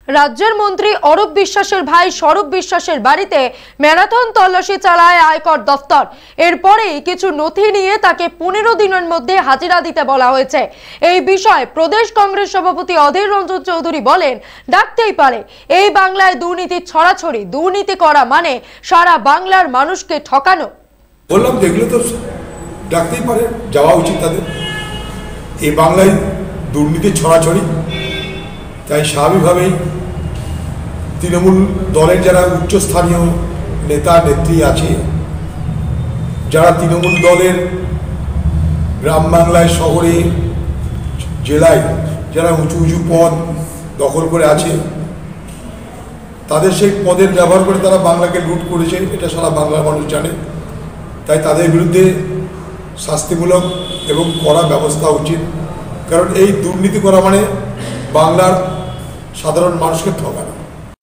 রাজ্যের মন্ত্রী অরূপ বিশ্বাসের ভাই স্বরূপ বিশ্বাসের বাড়িতে ম্যারাথন তল্লাশি চালায় আয়কর দফতর। এরপরেই কিছু নথি নিয়ে তাকে 15 দিনের মধ্যে হাজিরা দিতে বলা হয়েছে। এই বিষয়ে প্রদেশ কংগ্রেস সভাপতি অধীর রঞ্জন চৌধুরী বলেন, ডাকতেই পারে। এই বাংলায় দুর্নীতি ছড়াছড়ি, দুর্নীতি করা মানে সারা বাংলার মানুষকে ঠকানো। বললাম দেখলে তো ডাকতেই পারে, যাওয়া উচিত তাদের। এই বাংলায় দুর্নীতি ছড়াছড়ি, তাই স্বাভাবিকভাবেই তৃণমূল দলের যারা উচ্চস্থানীয় নেতা নেত্রী আছে, যারা তৃণমূল দলের গ্রাম বাংলায়, শহরে, জেলায় যারা উঁচু উঁচু পদ দখল করে আছে, তাদের সেই পদের ব্যবহার করে তারা বাংলাকে লুট করেছে, এটা সারা বাংলার মানুষ জানে। তাই তাদের বিরুদ্ধে শাস্তিমূলক এবং কড়া ব্যবস্থা উচিত। কারণ এই দুর্নীতি করা মানে বাংলার সাধারণ মানুষকে ঠকানো।